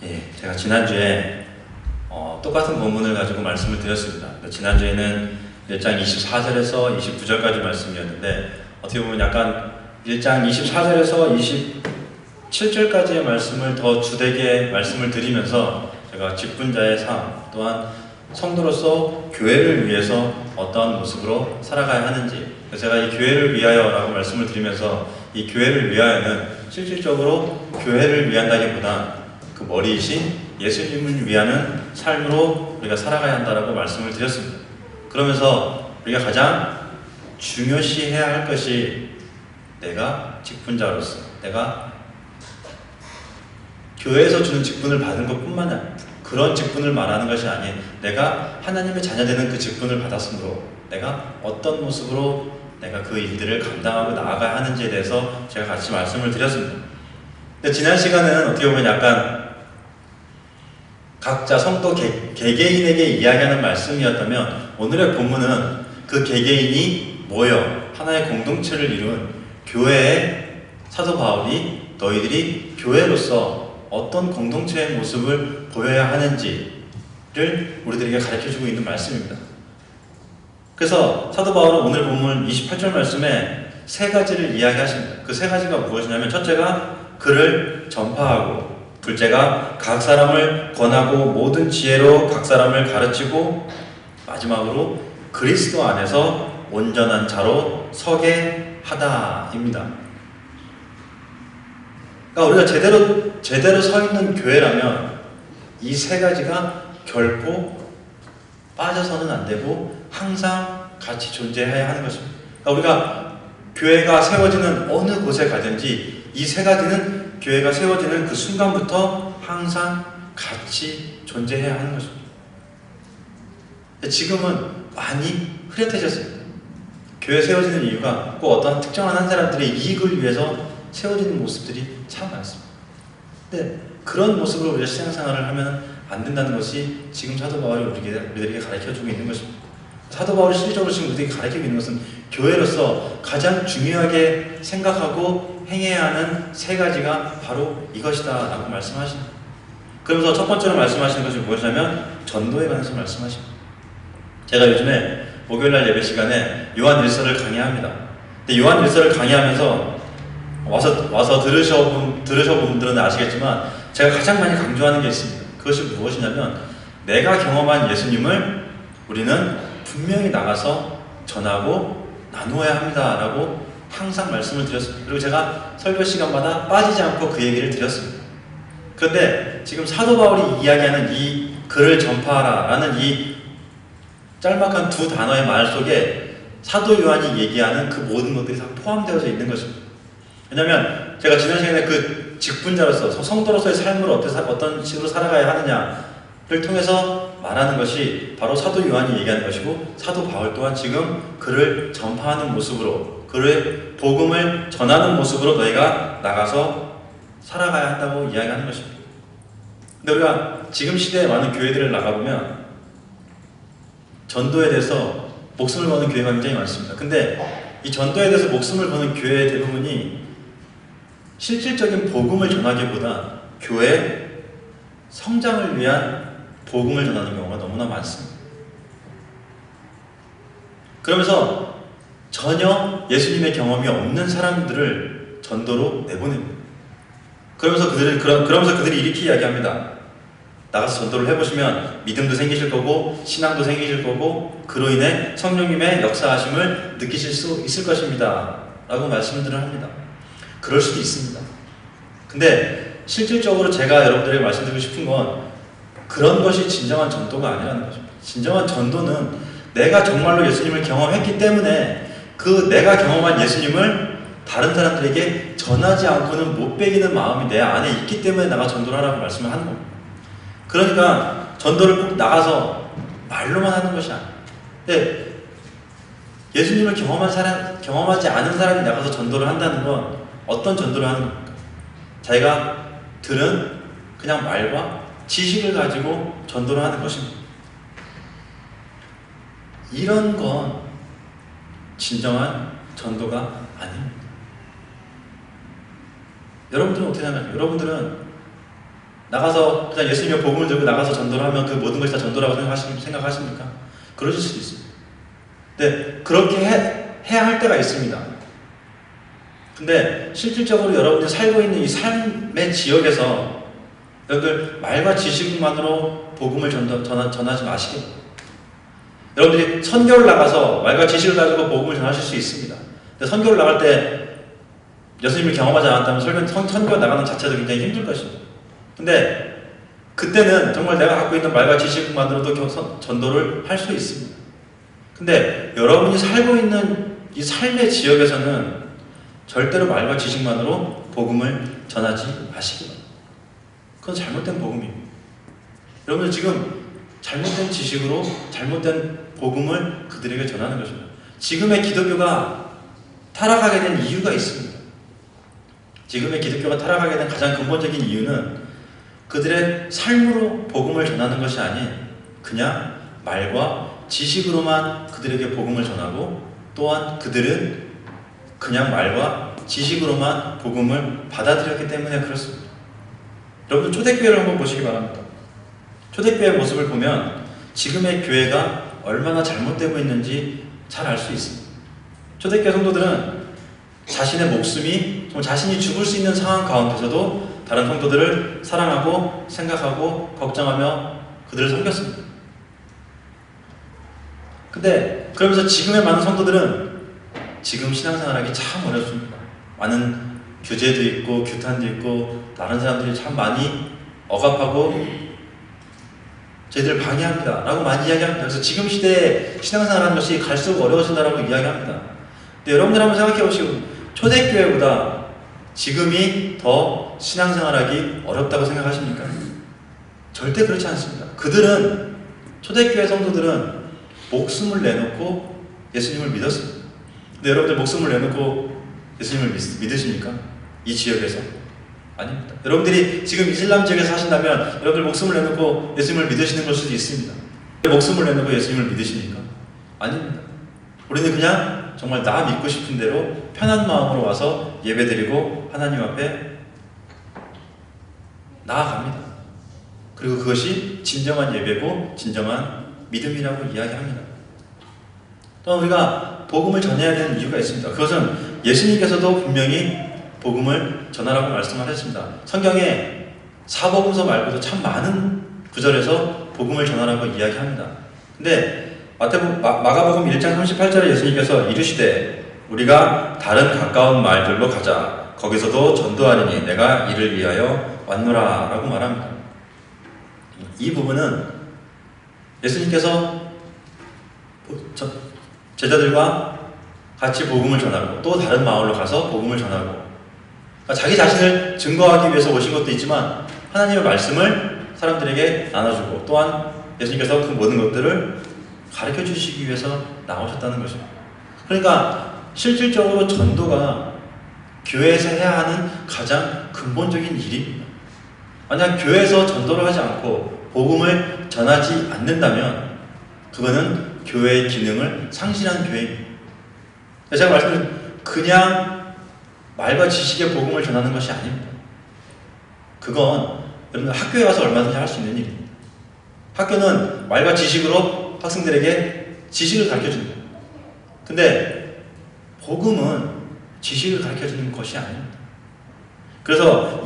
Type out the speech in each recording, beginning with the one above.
예, 제가 지난주에 똑같은 본문을 가지고 말씀을 드렸습니다. 지난주에는 1장 24절에서 29절까지 말씀이었는데 어떻게 보면 약간 1장 24절에서 27절까지의 말씀을 더 주되게 말씀을 드리면서 제가 직분자의 삶 또한 성도로서 교회를 위해서 어떠한 모습으로 살아가야 하는지, 제가 이 교회를 위하여라고 말씀을 드리면서 이 교회를 위하여는 실질적으로 교회를 위한다기보다 그 머리이신 예수님을 위하는 삶으로 우리가 살아가야 한다라고 말씀을 드렸습니다. 그러면서 우리가 가장 중요시해야 할 것이 내가 직분자로서 내가 교회에서 주는 직분을 받은 것뿐만 아니라 그런 직분을 말하는 것이 아닌 내가 하나님의 자녀되는 그 직분을 받았으므로 내가 어떤 모습으로 내가 그 일들을 감당하고 나아가야 하는지에 대해서 제가 같이 말씀을 드렸습니다. 근데 지난 시간은 어떻게 보면 약간 각자 성도 개개인에게 이야기하는 말씀이었다면 오늘의 본문은 그 개개인이 모여 하나의 공동체를 이룬 교회의 사도 바울이 너희들이 교회로서 어떤 공동체의 모습을 보여야 하는지를 우리들에게 가르쳐주고 있는 말씀입니다. 그래서 사도 바울은 오늘 본문 28절 말씀에 세 가지를 이야기하십니다. 그 세 가지가 무엇이냐면 첫째가 글을 전파하고, 둘째가 각 사람을 권하고 모든 지혜로 각 사람을 가르치고, 마지막으로 그리스도 안에서 온전한 자로 서게 하다입니다. 그러니까 우리가 제대로 서 있는 교회라면 이 세 가지가 결코 빠져서는 안 되고 항상 같이 존재해야 하는 것입니다. 그러니까 우리가 교회가 세워지는 어느 곳에 가든지 이 세 가지는 교회가 세워지는 그 순간부터 항상 같이 존재해야 하는 것입니다. 지금은 많이 흐릿해졌습니다. 교회 세워지는 이유가 꼭 어떤 특정한 한 사람들의 이익을 위해서 세워지는 모습들이 참 많습니다. 근데 그런 모습으로 우리가 신앙생활을 하면 안 된다는 것이 지금 사도 바울이 우리들에게 가르쳐주고 있는 것입니다. 사도 바울이 실질적으로 지금 우리에게 가르치고 있는 것은 교회로서 가장 중요하게 생각하고 행해야 하는 세 가지가 바로 이것이다 라고 말씀하십니다. 그러면서 첫 번째로 말씀하시는 것이 무엇이냐면 전도에 관해서 말씀하십니다. 제가 요즘에 목요일날 예배 시간에 요한일서를 강의합니다. 근데 요한일서를 강의하면서 와서 들으셔본 분들은 아시겠지만 제가 가장 많이 강조하는 게 있습니다. 그것이 무엇이냐면 내가 경험한 예수님을 우리는 분명히 나가서 전하고 나누어야 합니다 라고 항상 말씀을 드렸습니다. 그리고 제가 설교 시간마다 빠지지 않고 그 얘기를 드렸습니다. 그런데 지금 사도 바울이 이야기하는 이 글을 전파하라 라는 이 짤막한 두 단어의 말 속에 사도 요한이 얘기하는 그 모든 것들이 다 포함되어져 있는 것입니다. 왜냐하면 제가 지난 시간에 그 직분자로서 성도로서의 삶을 어떤 식으로 살아가야 하느냐를 통해서 말하는 것이 바로 사도 요한이 얘기하는 것이고, 사도 바울 또한 지금 그를 전파하는 모습으로, 그의 복음을 전하는 모습으로 너희가 나가서 살아가야 한다고 이야기하는 것입니다. 근데 우리가 지금 시대에 많은 교회들을 나가보면 전도에 대해서 목숨을 거는 교회가 굉장히 많습니다. 근데 이 전도에 대해서 목숨을 거는 교회의 대부분이 실질적인 복음을 전하기보다 교회 성장을 위한 복음을 전하는 경우가 너무나 많습니다. 그러면서 전혀 예수님의 경험이 없는 사람들을 전도로 내보냅니다. 그러면서 그들이 이렇게 이야기합니다. 나가서 전도를 해보시면 믿음도 생기실 거고 신앙도 생기실 거고 그로 인해 성령님의 역사하심을 느끼실 수 있을 것입니다 라고 말씀들을 합니다. 그럴 수도 있습니다. 근데 실질적으로 제가 여러분들에게 말씀드리고 싶은 건 그런 것이 진정한 전도가 아니라는 것입니다. 진정한 전도는 내가 정말로 예수님을 경험했기 때문에 그 내가 경험한 예수님을 다른 사람들에게 전하지 않고는 못 배기는 마음이 내 안에 있기 때문에 나가 전도를 하라고 말씀을 하는 겁니다. 그러니까 전도를 꼭 나가서 말로만 하는 것이 아니에요. 근데 예수님을 경험하지 않은 사람이 나가서 전도를 한다는 건 어떤 전도를 하는 겁니까? 자기가 들은 그냥 말과 지식을 가지고 전도를 하는 것입니다. 이런 건 진정한 전도가 아닙니다. 여러분들은 어떻게 생각하세요? 여러분들은 나가서 그냥 예수님의 복음을 들고 나가서 전도를 하면 그 모든 것이 다 전도라고 생각하십니까? 그러실 수도 있습니다. 근데 그렇게 해야 할 때가 있습니다. 근데 실질적으로 여러분들이 살고 있는 이 삶의 지역에서 여러분들 말과 지식만으로 복음을 전하지 마시기 바랍니다. 여러분들이 선교를 나가서 말과 지식을 가지고 복음을 전하실 수 있습니다. 근데 선교를 나갈 때 예수님을 경험하지 않았다면 선교 나가는 자체도 굉장히 힘들 것입니다. 근데 그때는 정말 내가 갖고 있는 말과 지식만으로도 전도를 할 수 있습니다. 근데 여러분이 살고 있는 이 삶의 지역에서는 절대로 말과 지식만으로 복음을 전하지 마시기 바랍니다. 그건 잘못된 복음입니다. 여러분들 지금 잘못된 지식으로 잘못된 복음을 그들에게 전하는 것입니다. 지금의 기독교가 타락하게 된 이유가 있습니다. 지금의 기독교가 타락하게 된 가장 근본적인 이유는 그들의 삶으로 복음을 전하는 것이 아닌 그냥 말과 지식으로만 그들에게 복음을 전하고 또한 그들은 그냥 말과 지식으로만 복음을 받아들였기 때문에 그렇습니다. 여러분 초대교회를 한번 보시기 바랍니다. 초대교회의 모습을 보면 지금의 교회가 얼마나 잘못되고 있는지 잘 알 수 있습니다. 초대교회 성도들은 자신의 목숨이 자신이 죽을 수 있는 상황 가운데서도 다른 성도들을 사랑하고 생각하고 걱정하며 그들을 섬겼습니다. 근데 그러면서 지금의 많은 성도들은 지금 신앙생활하기 참 어렵습니다. 많은 규제도 있고 규탄도 있고 다른 사람들이 참 많이 억압하고 저희들 방해합니다 라고 많이 이야기합니다. 그래서 지금 시대에 신앙생활하는 것이 갈수록 어려워진다라고 이야기합니다. 근데 여러분들 한번 생각해 보시고 초대교회보다 지금이 더 신앙생활하기 어렵다고 생각하십니까? 절대 그렇지 않습니다. 그들은 초대교회 성도들은 목숨을 내놓고 예수님을 믿었습니다. 근데 여러분들 목숨을 내놓고 예수님을 믿으십니까? 이 지역에서? 아닙니다. 여러분들이 지금 이슬람 지역에서 사신다면 여러분들 목숨을 내놓고 예수님을 믿으시는 걸 수도 있습니다. 목숨을 내놓고 예수님을 믿으십니까? 아닙니다. 우리는 그냥 정말 나 믿고 싶은 대로 편한 마음으로 와서 예배드리고 하나님 앞에 나아갑니다. 그리고 그것이 진정한 예배고 진정한 믿음이라고 이야기합니다. 또 우리가 복음을 전해야 되는 이유가 있습니다. 그것은 예수님께서도 분명히 복음을 전하라고 말씀하셨습니다. 성경에 사복음서 말고도 참 많은 구절에서 복음을 전하라고 이야기합니다. 근데 마가복음 1장 38절에 예수님께서 이르시되 우리가 다른 가까운 마을들로 가자. 거기서도 전도하리니 내가 이를 위하여 왔노라 라고 말합니다. 이 부분은 예수님께서 제자들과 같이 복음을 전하고 또 다른 마을로 가서 복음을 전하고 그러니까 자기 자신을 증거하기 위해서 오신 것도 있지만 하나님의 말씀을 사람들에게 나눠주고 또한 예수님께서 그 모든 것들을 가르쳐 주시기 위해서 나오셨다는 것입니다. 그러니까 실질적으로 전도가 교회에서 해야 하는 가장 근본적인 일입니다. 만약 교회에서 전도를 하지 않고 복음을 전하지 않는다면 그거는 교회의 기능을 상실한 교회입니다. 제가 말씀드린 그냥 말과 지식의 복음을 전하는 것이 아닙니다. 그건 여러분 학교에 가서 얼마든지 할 수 있는 일입니다. 학교는 말과 지식으로 학생들에게 지식을 가르쳐줍니다. 근데 복음은 지식을 가르쳐주는 것이 아닙니다. 그래서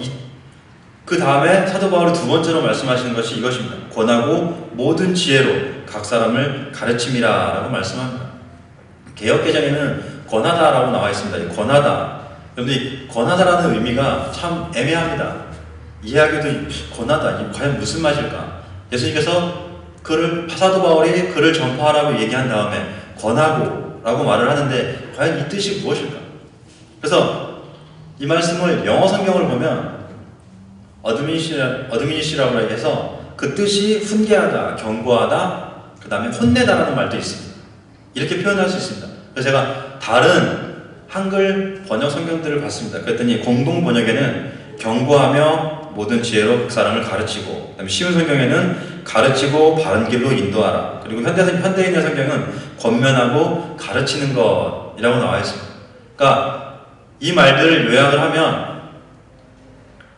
그 다음에 사도 바울이 두 번째로 말씀하시는 것이 이것입니다. 권하고 모든 지혜로 각 사람을 가르침이라 라고 말씀합니다. 개역개정에는 권하다라고 나와 있습니다. 이 권하다. 여러분들이 권하다라는 의미가 참 애매합니다. 이해하기도 권하다. 이 과연 무슨 말일까? 예수님께서 사도 바울이 그를 전파하라고 얘기한 다음에 권하고 라고 말을 하는데 과연 이 뜻이 무엇일까? 그래서 이 말씀을 영어 성경을 보면 어드미니시라고 해서 그 뜻이 훈계하다, 경고하다, 그 다음에 혼내다라는 말도 있습니다. 이렇게 표현할 수 있습니다. 그래서 제가 다른 한글 번역 성경들을 봤습니다. 그랬더니 공동 번역에는 경고하며 모든 지혜로 그 사람을 가르치고, 그다음에 쉬운 성경에는 가르치고 바른 길로 인도하라. 그리고 현대인의 성경은 권면하고 가르치는 것이라고 나와 있습니다. 그러니까 이 말들을 요약을 하면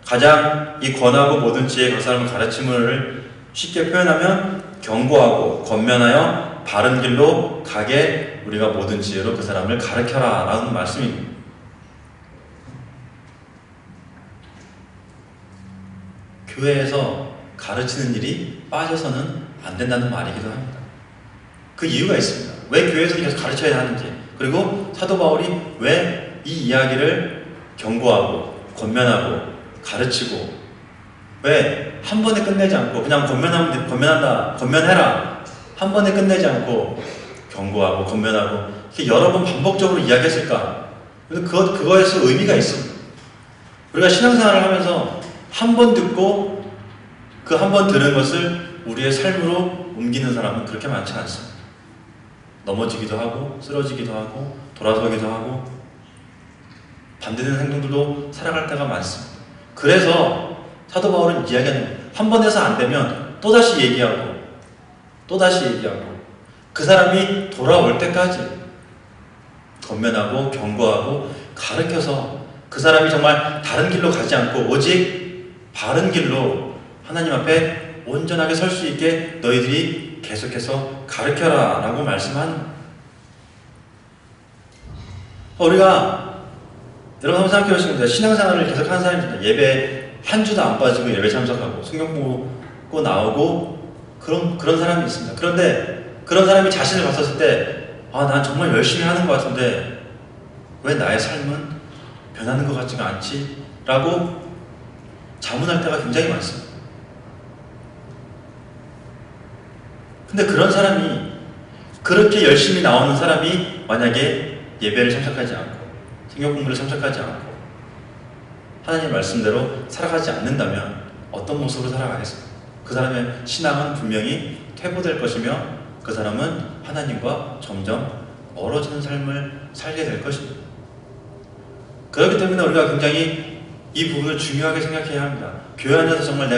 가장 이 권하고 모든 지혜 각 사람을 가르침을 쉽게 표현하면 경고하고 권면하여 바른 길로 가게 우리가 모든 지혜로 그 사람을 가르쳐라 라는 말씀입니다. 교회에서 가르치는 일이 빠져서는 안 된다는 말이기도 합니다. 그 이유가 있습니다. 왜 교회에서 계속 가르쳐야 하는지, 그리고 사도 바울이 왜 이 이야기를 경고하고 권면하고 가르치고 왜 한 번에 끝내지 않고 그냥 권면해라 한 번에 끝내지 않고 경고하고 권면하고 이렇게 여러 번 반복적으로 이야기했을까? 그거에서 의미가 있습니다. 우리가 신앙생활을 하면서 한 번 듣고 그 한 번 들은 것을 우리의 삶으로 옮기는 사람은 그렇게 많지 않습니다. 넘어지기도 하고 쓰러지기도 하고 돌아서기도 하고 반대되는 행동들도 살아갈 때가 많습니다. 그래서 사도 바울은 이야기하는 거예요. 한 번 해서 안 되면 또다시 얘기하고 또다시 얘기하고 그 사람이 돌아올 때까지 권면하고 경고하고 가르쳐서 그 사람이 정말 다른 길로 가지 않고 오직 바른 길로 하나님 앞에 온전하게 설 수 있게 너희들이 계속해서 가르쳐라 라고 말씀한 우리가 여러분 한번 생각해 보시면 돼요. 신앙생활을 계속 하는 사람입니다. 예배 한 주도 안 빠지고 예배 참석하고 성경 보고 나오고 그런 사람이 있습니다. 그런데 그런 사람이 자신을 봤었을 때 난 정말 열심히 하는 것 같은데 왜 나의 삶은 변하는 것 같지가 않지? 라고 자문할 때가 굉장히 많습니다. 근데 그런 사람이 그렇게 열심히 나오는 사람이 만약에 예배를 참석하지 않고 성경 공부를 참석하지 않고 하나님 말씀대로 살아가지 않는다면 어떤 모습으로 살아가겠습니까? 그 사람의 신앙은 분명히 퇴보될 것이며 그 사람은 하나님과 점점 멀어지는 삶을 살게 될 것입니다. 그렇기 때문에 우리가 굉장히 이 부분을 중요하게 생각해야 합니다. 교회 안에서 정말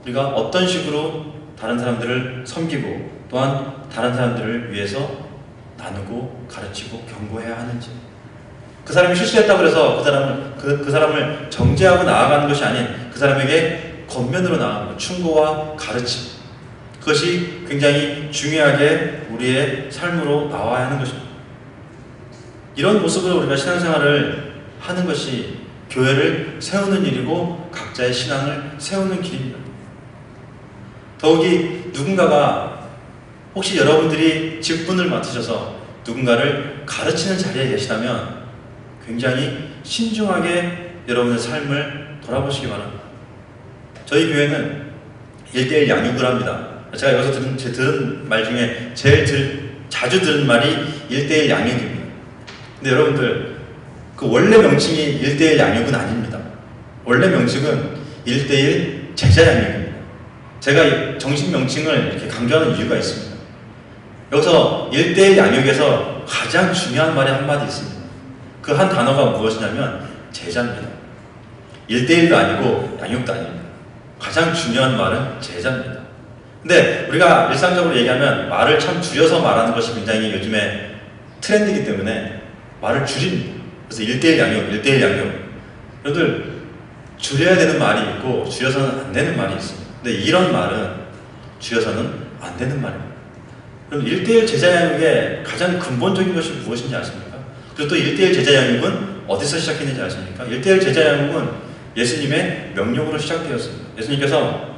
우리가 어떤 식으로 다른 사람들을 섬기고 또한 다른 사람들을 위해서 나누고 가르치고 경고해야 하는지, 그 사람이 실수했다고 해서 그 사람을 정죄하고 나아가는 것이 아닌 그 사람에게 권면으로 나아가는 것, 충고와 가르침, 그것이 굉장히 중요하게 우리의 삶으로 나와야 하는 것입니다. 이런 모습으로 우리가 신앙생활을 하는 것이 교회를 세우는 일이고 각자의 신앙을 세우는 길입니다. 더욱이 누군가가 혹시 여러분들이 직분을 맡으셔서 누군가를 가르치는 자리에 계시다면 굉장히 신중하게 여러분의 삶을 돌아보시기 바랍니다. 저희 교회는 1:1 양육을 합니다. 제가 여기서 들은 말 중에 제일 자주 들은 말이 1:1 양육입니다. 근데 여러분들 그 원래 명칭이 1:1 양육은 아닙니다. 원래 명칭은 1:1 제자 양육입니다. 제가 정식 명칭을 이렇게 강조하는 이유가 있습니다. 여기서 1:1 양육에서 가장 중요한 말이 한마디 있습니다. 그 한 단어가 무엇이냐면 제자입니다. 1:1도 아니고 양육도 아닙니다. 가장 중요한 말은 제자입니다. 근데 우리가 일상적으로 얘기하면 말을 참 줄여서 말하는 것이 굉장히 요즘에 트렌드이기 때문에 말을 줄입니다. 그래서 1:1 양육, 1:1 양육. 여러분들 줄여야 되는 말이 있고 줄여서는 안 되는 말이 있습니다. 근데 이런 말은 줄여서는 안 되는 말입니다. 그럼 1:1 제자 양육의 가장 근본적인 것이 무엇인지 아십니까? 그리고 또 1:1 제자 양육은 어디서 시작했는지 아십니까? 1:1 제자 양육은 예수님의 명령으로 시작되었습니다. 예수님께서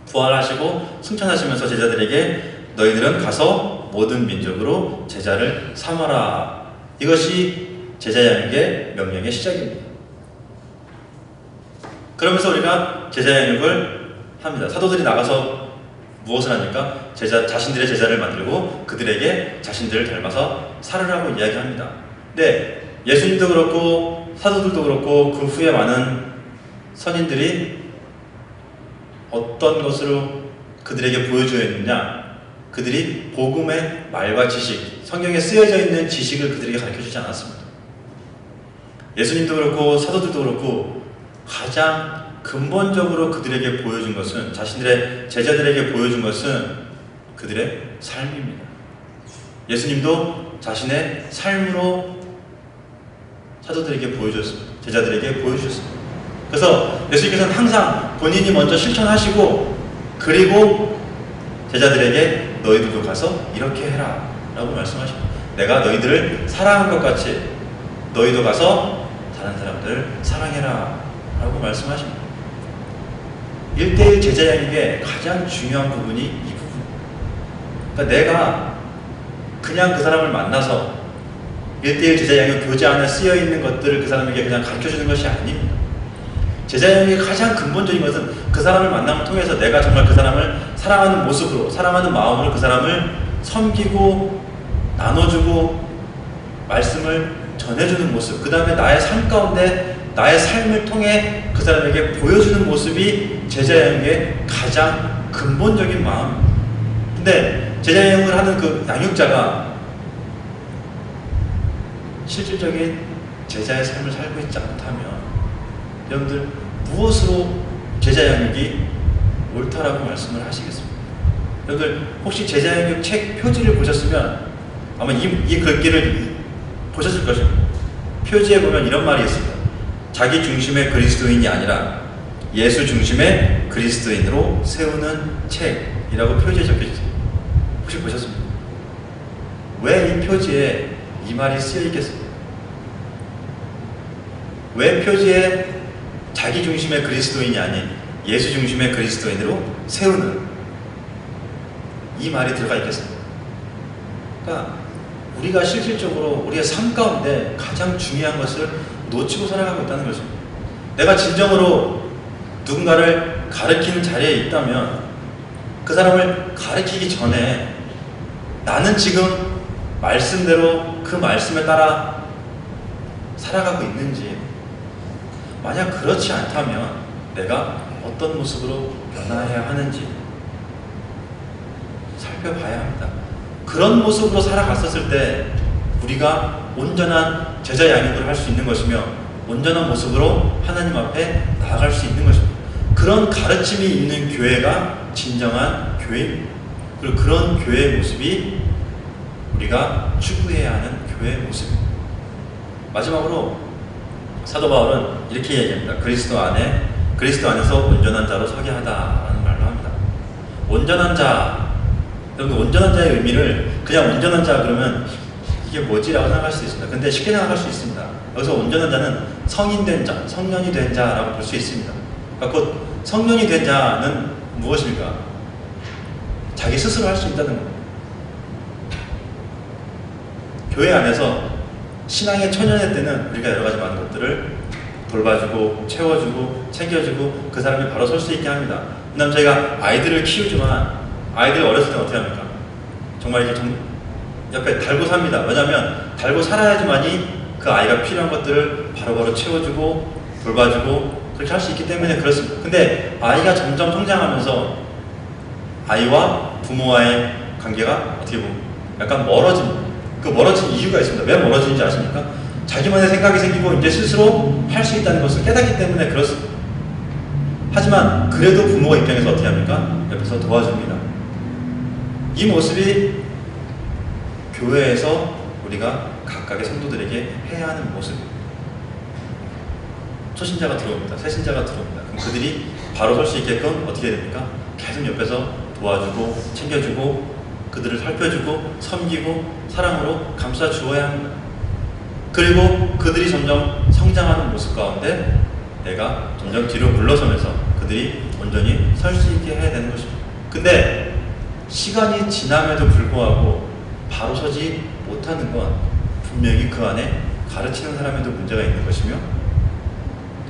부활하시고 승천하시면서 제자들에게 너희들은 가서 모든 민족으로 제자를 삼아라. 이것이 제자 양육의 명령의 시작입니다. 그러면서 우리가 제자 양육을 합니다. 사도들이 나가서 무엇을 합니까? 자신들의 제자를 만들고 그들에게 자신들을 닮아서 살으라고 이야기합니다. 근데 예수님도 그렇고 사도들도 그렇고 그 후에 많은 선인들이 어떤 것으로 그들에게 보여주어 있느냐? 그들이 복음의 말과 지식, 성경에 쓰여져 있는 지식을 그들에게 가르쳐주지 않았습니다. 예수님도 그렇고 사도들도 그렇고 가장 근본적으로 그들에게 보여준 것은, 자신들의 제자들에게 보여준 것은 그들의 삶입니다. 예수님도 자신의 삶으로 사도들에게 보여줬습니다. 제자들에게 보여주셨습니다. 그래서 예수님께서는 항상 본인이 먼저 실천하시고 그리고 제자들에게 너희들도 가서 이렇게 해라 라고 말씀하십니다. 내가 너희들을 사랑한 것 같이 너희도 가서 다른 사람들을 사랑해라 라고 말씀하십니다. 1대1 제자양육의 가장 중요한 부분이 이 부분입니다. 그러니까 내가 그냥 그 사람을 만나서 1대1 제자양육 교재 안에 쓰여있는 것들을 그 사람에게 그냥 가르쳐주는 것이 아닙니다. 제자양육의 가장 근본적인 것은 그 사람을 만남을 통해서 내가 정말 그 사람을 사랑하는 모습으로, 사랑하는 마음으로 그 사람을 섬기고 나눠주고 말씀을 전해주는 모습, 그 다음에 나의 삶 가운데 나의 삶을 통해 그 사람에게 보여주는 모습이 제자양육의 가장 근본적인 마음입니다. 근데 제자양육을 하는 그 양육자가 실질적인 제자의 삶을 살고 있지 않다면 여러분들 무엇으로 제자양육이 옳다라고 말씀을 하시겠습니까? 여러분들 혹시 제자양육 책 표지를 보셨으면 아마 이 글귀를 보셨을 것입니다. 표지에 보면 이런 말이 있습니다. 자기 중심의 그리스도인이 아니라 예수 중심의 그리스도인으로 세우는 책이라고 표지에 적혀있습니다. 혹시 보셨습니까? 왜 이 표지에 이 말이 쓰여 있겠습니까? 왜 표지에 자기 중심의 그리스도인이 아닌 예수 중심의 그리스도인으로 세우는 이 말이 들어가 있겠습니까? 그러니까 우리가 실질적으로 우리의 삶 가운데 가장 중요한 것을 놓치고 살아가고 있다는 것입니다. 내가 진정으로 누군가를 가르치는 자리에 있다면 그 사람을 가르치기 전에 나는 지금 말씀대로 그 말씀에 따라 살아가고 있는지, 만약 그렇지 않다면 내가 어떤 모습으로 변화해야 하는지 살펴봐야 합니다. 그런 모습으로 살아갔었을 때 우리가 온전한 제자 양육을 할 수 있는 것이며 온전한 모습으로 하나님 앞에 나아갈 수 있는 것입니다. 그런 가르침이 있는 교회가 진정한 교회입니다. 그리고 그런 교회의 모습이 우리가 추구해야 하는 교회의 모습입니다. 마지막으로 사도 바울은 이렇게 얘기합니다. 그리스도 안에서 온전한 자로 서게 하다라는 말로 합니다. 온전한 자, 여러분 온전한 자의 의미를 그냥 온전한 자 그러면 이게 뭐지? 라고 생각할 수 있습니다. 근데 쉽게 생각할 수 있습니다. 여기서 온전한 자는 성인된 자, 성년이 된 자라고 볼 수 있습니다. 그러니까 곧 성년이 된 자는 무엇일까? 자기 스스로 할 수 있다는 겁니다. 교회 안에서 신앙의 초년의 때는 우리가 여러 가지 많은 것들을 돌봐주고 채워주고 챙겨주고 그 사람이 바로 설 수 있게 합니다. 그다음 저희가 아이들을 키우지만 아이들 어렸을 때 어떻게 합니까? 정말 이렇게 옆에 달고 삽니다. 왜냐하면 달고 살아야지만이 그 아이가 필요한 것들을 바로바로 채워주고 돌봐주고 그렇게 할 수 있기 때문에 그렇습니다. 근데 아이가 점점 성장하면서 아이와 부모와의 관계가 어떻게 보면 약간 멀어집니다. 그 멀어진 이유가 있습니다. 왜 멀어지는지 아십니까? 자기만의 생각이 생기고 이제 스스로 할 수 있다는 것을 깨닫기 때문에 그렇습니다. 하지만 그래도 부모가 입장에서 어떻게 합니까? 옆에서 도와줍니다. 이 모습이 교회에서 우리가 각각의 성도들에게 해야 하는 모습입니다. 초신자가 들어옵니다. 새신자가 들어옵니다. 그럼 그들이 바로 설 수 있게끔 어떻게 해야 됩니까? 계속 옆에서 도와주고 챙겨주고 그들을 살펴주고 섬기고 사랑으로 감싸주어야 합니다. 그리고 그들이 점점 성장하는 모습 가운데 내가 점점 뒤로 물러서면서 그들이 온전히 설 수 있게 해야 되는 것입니다. 근데 시간이 지남에도 불구하고 바로 서지 못하는 건 분명히 그 안에 가르치는 사람에도 문제가 있는 것이며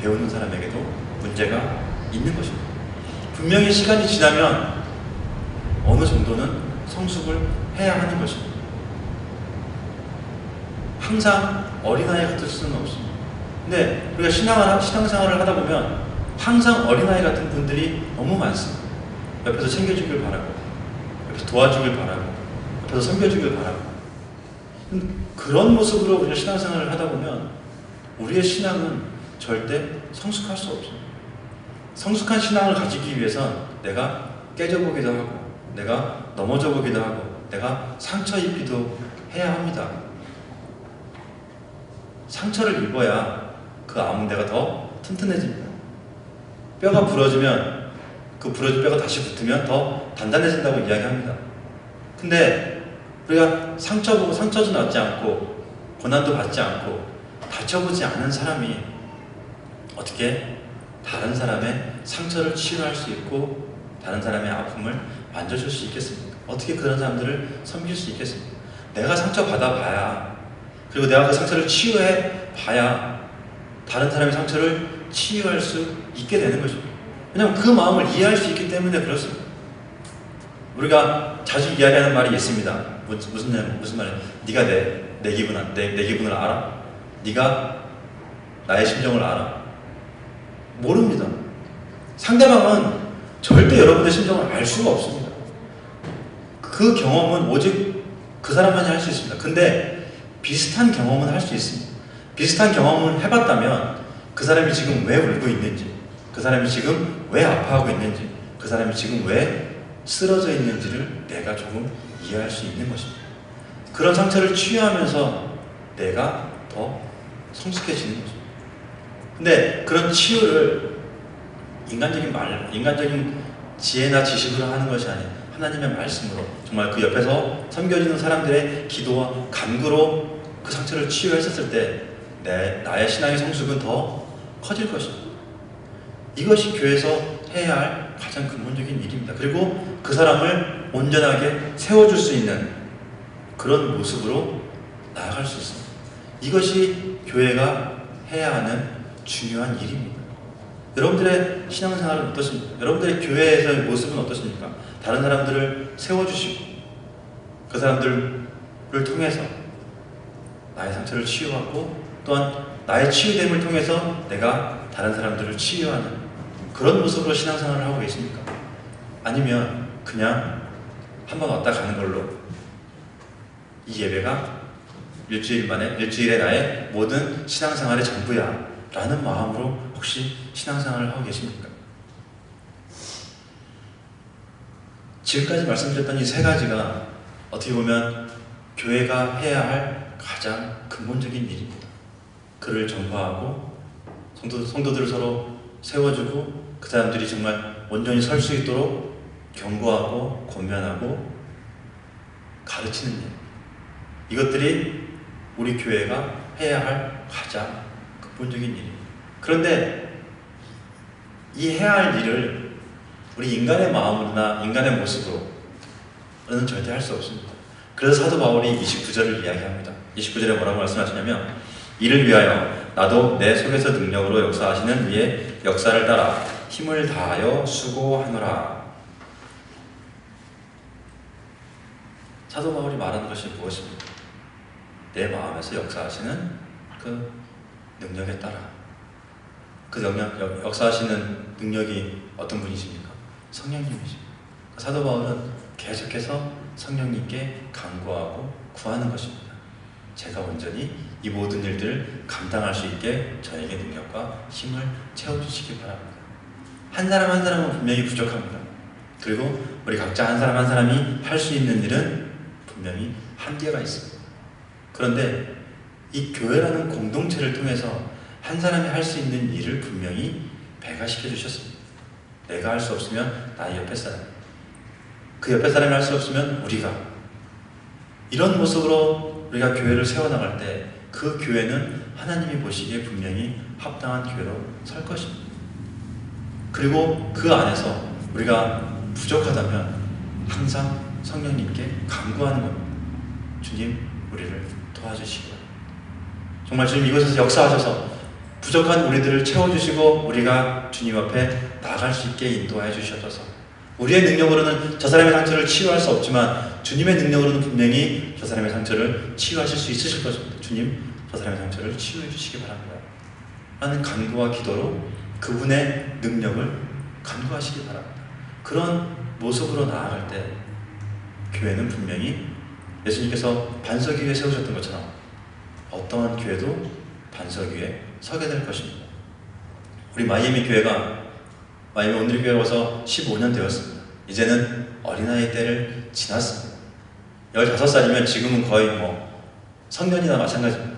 배우는 사람에게도 문제가 있는 것입니다. 분명히 시간이 지나면 어느 정도는 성숙을 해야 하는 것입니다. 항상 어린아이 같을 수는 없습니다. 근데 우리가 신앙생활을 하다 보면 항상 어린아이 같은 분들이 너무 많습니다. 옆에서 챙겨주길 바라고, 옆에서 도와주길 바라고, 옆에서 섬겨주길 바라고. 그런 모습으로 우리가 신앙생활을 하다 보면 우리의 신앙은 절대 성숙할 수 없습니다. 성숙한 신앙을 가지기 위해선 내가 깨져보기도 하고 내가 넘어져 보기도 하고 내가 상처 입기도 해야 합니다. 상처를 입어야 그 아문대가 더 튼튼해집니다. 뼈가 부러지면 그 부러진 뼈가 다시 붙으면 더 단단해진다고 이야기합니다. 근데 우리가 상처도 받지 않고 고난도 받지 않고 다쳐보지 않은 사람이 어떻게 다른 사람의 상처를 치유할 수 있고 다른 사람의 아픔을 만져줄 수 있겠습니까? 어떻게 그런 사람들을 섬길 수 있겠습니까? 내가 상처 받아봐야, 그리고 내가 그 상처를 치유해 봐야 다른 사람의 상처를 치유할 수 있게 되는 거죠. 왜냐하면 그 마음을 이해할 수 있기 때문에 그렇습니다. 우리가 자주 이야기하는 말이 있습니다. 무슨 말이에요? 네가 내 기분을 알아? 네가 나의 심정을 알아? 모릅니다. 상대방은 절대 여러분의 심정을 알 수가 없습니다. 그 경험은 오직 그 사람만이 할 수 있습니다. 근데 비슷한 경험은 할 수 있습니다. 비슷한 경험을 해봤다면 그 사람이 지금 왜 울고 있는지, 그 사람이 지금 왜 아파하고 있는지, 그 사람이 지금 왜 쓰러져 있는지를 내가 조금 이해할 수 있는 것입니다. 그런 상처를 치유하면서 내가 더 성숙해지는 거죠. 근데 그런 치유를 인간적인 지혜나 지식으로 하는 것이 아닌 하나님의 말씀으로, 정말 그 옆에서 섬겨지는 사람들의 기도와 간구로 그 상처를 치유했었을 때 나의 신앙의 성숙은 더 커질 것입니다. 이것이 교회에서 해야 할 가장 근본적인 일입니다. 그리고 그 사람을 온전하게 세워줄 수 있는 그런 모습으로 나아갈 수 있습니다. 이것이 교회가 해야 하는 중요한 일입니다. 여러분들의 신앙생활은 어떻습니까? 여러분들의 교회에서의 모습은 어떻습니까? 다른 사람들을 세워주시고 그 사람들을 통해서 나의 상처를 치유하고 또한 나의 치유됨을 통해서 내가 다른 사람들을 치유하는 그런 모습으로 신앙생활을 하고 계십니까? 아니면 그냥 한번 왔다 가는 걸로 이 예배가 일주일에 나의 모든 신앙생활의 전부야 라는 마음으로 혹시 신앙생활을 하고 계십니까? 지금까지 말씀드렸던 이 세 가지가 어떻게 보면 교회가 해야 할 가장 근본적인 일입니다. 그를 전파하고 성도들을 서로 세워주고 그 사람들이 정말 온전히 설 수 있도록 경고하고 권면하고 가르치는 일, 이것들이 우리 교회가 해야 할 가장 근본적인 일입니다. 그런데 이 해야 할 일을 우리 인간의 마음으로나 인간의 모습으로는 절대 할 수 없습니다. 그래서 사도 바울이 29절을 이야기합니다. 29절에 뭐라고 말씀하시냐면 이를 위하여 나도 내 속에서 능력으로 역사하시는 이의 역사를 따라 힘을 다하여 수고하노라. 사도 바울이 말하는 것이 무엇입니까? 내 마음에서 역사하시는 그 능력에 따라. 그 역사하시는 능력이 어떤 분이십니까? 성령님이십니다. 사도 바울은 계속해서 성령님께 간구하고 구하는 것입니다. 제가 온전히 이 모든 일들을 감당할 수 있게 저에게 능력과 힘을 채워주시기 바랍니다. 한 사람 한 사람은 분명히 부족합니다. 그리고 우리 각자 한 사람 한 사람이 할 수 있는 일은 분명히 한계가 있습니다. 그런데 이 교회라는 공동체를 통해서 한 사람이 할 수 있는 일을 분명히 배가시켜 주셨습니다. 내가 할 수 없으면 나의 옆에 사람, 그 옆에 사람이 할 수 없으면 우리가, 이런 모습으로 우리가 교회를 세워나갈 때 그 교회는 하나님이 보시기에 분명히 합당한 교회로 설 것입니다. 그리고 그 안에서 우리가 부족하다면 항상 성령님께 간구하는 겁니다. 주님, 우리를 도와주시기 바랍니다. 정말 주님 이곳에서 역사하셔서 부족한 우리들을 채워주시고 우리가 주님 앞에 나아갈 수 있게 인도하여 주셔서 우리의 능력으로는 저 사람의 상처를 치유할 수 없지만 주님의 능력으로는 분명히 저 사람의 상처를 치유하실 수 있으실 것입니다. 주님, 저 사람의 상처를 치유해 주시기 바랍니다. 라는 간구와 기도로 그분의 능력을 간구하시기 바랍니다. 그런 모습으로 나아갈 때 교회는 분명히 예수님께서 반석 위에 세우셨던 것처럼 어떠한 교회도 반석 위에 서게 될 것입니다. 우리 마이애미 교회가 마이애미 온누리 교회에 와서 15년 되었습니다. 이제는 어린아이 때를 지났습니다. 15살이면 지금은 거의 성년이나 마찬가지입니다.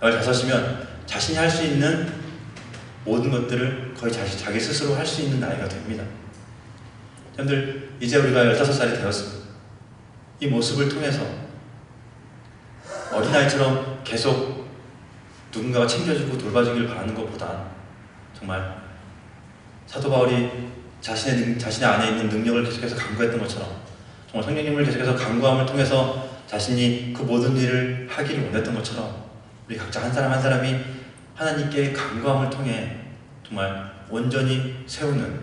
15이면 자신이 할 수 있는 모든 것들을 거의 자기 스스로 할 수 있는 나이가 됩니다. 여러분들, 이제 우리가 15살이 되었습니다. 이 모습을 통해서 어린아이처럼 계속 누군가가 챙겨주고 돌봐주길 바라는 것보다 정말 사도 바울이 자신의 안에 있는 능력을 계속해서 간구했던 것처럼 정말 성령님을 계속해서 간구함을 통해서 자신이 그 모든 일을 하기를 원했던 것처럼 우리 각자 한 사람 한 사람이 하나님께 간구함을 통해 정말 온전히 세우는,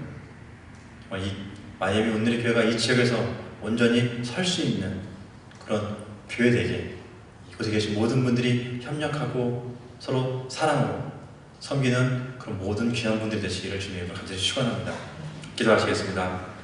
정말 이 마이애미 온누리 교회가 이 지역에서 온전히 설 수 있는 그런 교회 되게 이곳에 계신 모든 분들이 협력하고 서로 사랑으로 섬기는 그런 모든 귀한 분들이 되시기를 주님의 이름으로 간절히 축원합니다. 기도하시겠습니다.